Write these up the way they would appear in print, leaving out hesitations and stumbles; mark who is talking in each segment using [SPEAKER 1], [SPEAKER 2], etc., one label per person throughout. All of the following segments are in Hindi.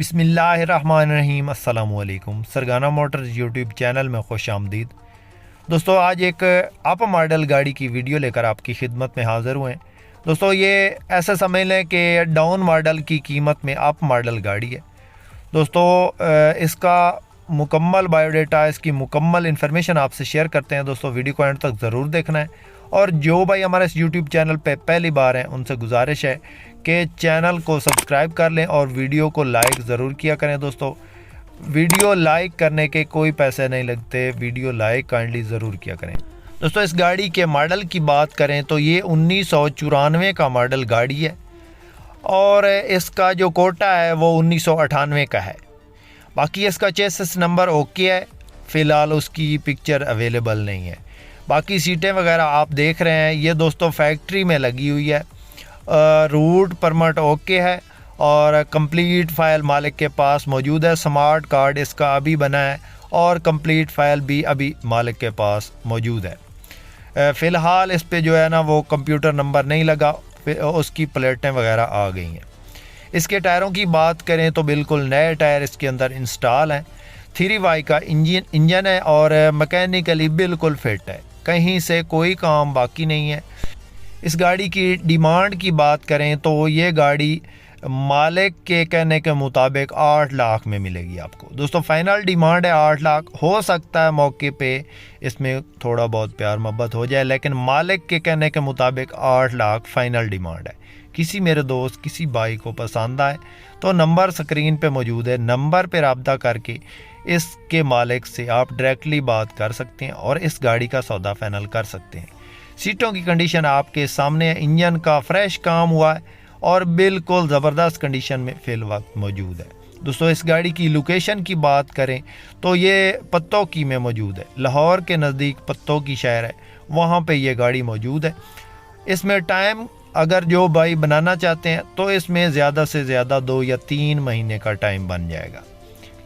[SPEAKER 1] बिस्मिल्लाहिर्रहमानिर्रहीम अस्सलामुअलैकुम। सरगाना मोटर्स यूट्यूब चैनल में खुश आमदीद। दोस्तों, आज एक अप मॉडल गाड़ी की वीडियो लेकर आपकी खिदमत में हाज़िर हुए हैं। दोस्तों, ये ऐसा समझ लें कि डाउन मॉडल की कीमत में अप मॉडल गाड़ी है। दोस्तों, इसका मुकम्मल बायोडाटा, इसकी मुकम्मल इन्फॉर्मेशन आपसे शेयर करते हैं। दोस्तों, वीडियो को एंड तक ज़रूर देखना है। और जो भाई हमारे इस यूट्यूब चैनल पे पहली बार हैं, उनसे गुजारिश है कि चैनल को सब्सक्राइब कर लें और वीडियो को लाइक ज़रूर किया करें। दोस्तों, वीडियो लाइक करने के कोई पैसे नहीं लगते, वीडियो लाइक काइंडली ज़रूर किया करें। दोस्तों, इस गाड़ी के मॉडल की बात करें तो ये 1994 का मॉडल गाड़ी है और इसका जो कोटा है वो 1998 का है। बाकी इसका चेसिस नंबर ओके है, फ़िलहाल उसकी पिक्चर अवेलेबल नहीं है। बाकी सीटें वगैरह आप देख रहे हैं, ये दोस्तों फैक्ट्री में लगी हुई है। रूट परमिट ओके है और कंप्लीट फ़ाइल मालिक के पास मौजूद है। स्मार्ट कार्ड इसका अभी बना है और कंप्लीट फ़ाइल भी अभी मालिक के पास मौजूद है। फ़िलहाल इस पे जो है ना वो कंप्यूटर नंबर नहीं लगा, उसकी प्लेटें वगैरह आ गई हैं। इसके टायरों की बात करें तो बिल्कुल नए टायर इसके अंदर इंस्टॉल हैं। 3Y का इंजन है और मैकेनिकली बिल्कुल फिट है, कहीं से कोई काम बाकी नहीं है। इस गाड़ी की डिमांड की बात करें तो ये गाड़ी मालिक के कहने के मुताबिक 8 लाख में मिलेगी आपको। दोस्तों, फाइनल डिमांड है 8 लाख। हो सकता है मौके पे इसमें थोड़ा बहुत प्यार मोहब्बत हो जाए, लेकिन मालिक के कहने के मुताबिक 8 लाख फाइनल डिमांड है। किसी मेरे दोस्त किसी भाई को पसंद आए तो नंबर स्क्रीन पे मौजूद है, नंबर पे रब्ता करके इसके मालिक से आप डायरेक्टली बात कर सकते हैं और इस गाड़ी का सौदा फाइनल कर सकते हैं। सीटों की कंडीशन आपके सामने है, इंजन का फ्रेश काम हुआ है और बिल्कुल ज़बरदस्त कंडीशन में फ़िल वक्त मौजूद है। दोस्तों, इस गाड़ी की लोकेशन की बात करें तो ये पत्तोकी में मौजूद है। लाहौर के नज़दीक पत्तोकी शहर है, वहाँ पे ये गाड़ी मौजूद है। इसमें टाइम अगर जो भाई बनाना चाहते हैं तो इसमें ज़्यादा से ज़्यादा 2 या 3 महीने का टाइम बन जाएगा।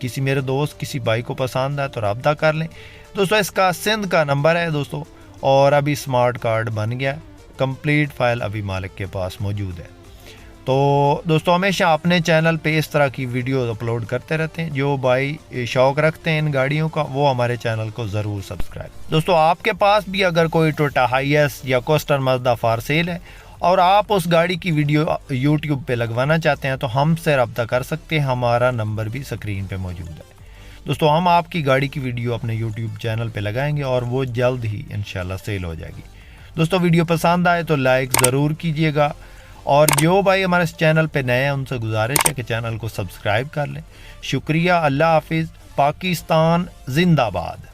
[SPEAKER 1] किसी मेरे दोस्त किसी भाई को पसंद आए तो रब्ता कर लें। दोस्तों, इसका सिंध का नंबर है दोस्तों, और अभी स्मार्ट कार्ड बन गया, कंप्लीट फ़ाइल अभी मालिक के पास मौजूद है। तो दोस्तों, हमेशा अपने चैनल पे इस तरह की वीडियो अपलोड करते रहते हैं। जो भाई शौक़ रखते हैं इन गाड़ियों का, वो हमारे चैनल को ज़रूर सब्सक्राइब। दोस्तों, आपके पास भी अगर कोई टोयोटा हाईएस या कोस्टर मज़दा फॉर सेल है और आप उस गाड़ी की वीडियो यूट्यूब पे लगवाना चाहते हैं तो हमसे रब्ता कर सकते हैं। हमारा नंबर भी स्क्रीन पे मौजूद है। दोस्तों, हम आपकी गाड़ी की वीडियो अपने यूट्यूब चैनल पे लगाएंगे और वो जल्द ही इंशाल्लाह सेल हो जाएगी। दोस्तों, वीडियो पसंद आए तो लाइक ज़रूर कीजिएगा और जो भाई हमारे इस चैनल पे नए हैं उनसे गुजारिश है कि चैनल को सब्सक्राइब कर लें। शुक्रिया। अल्लाह हाफिज़। पाकिस्तान जिंदाबाद।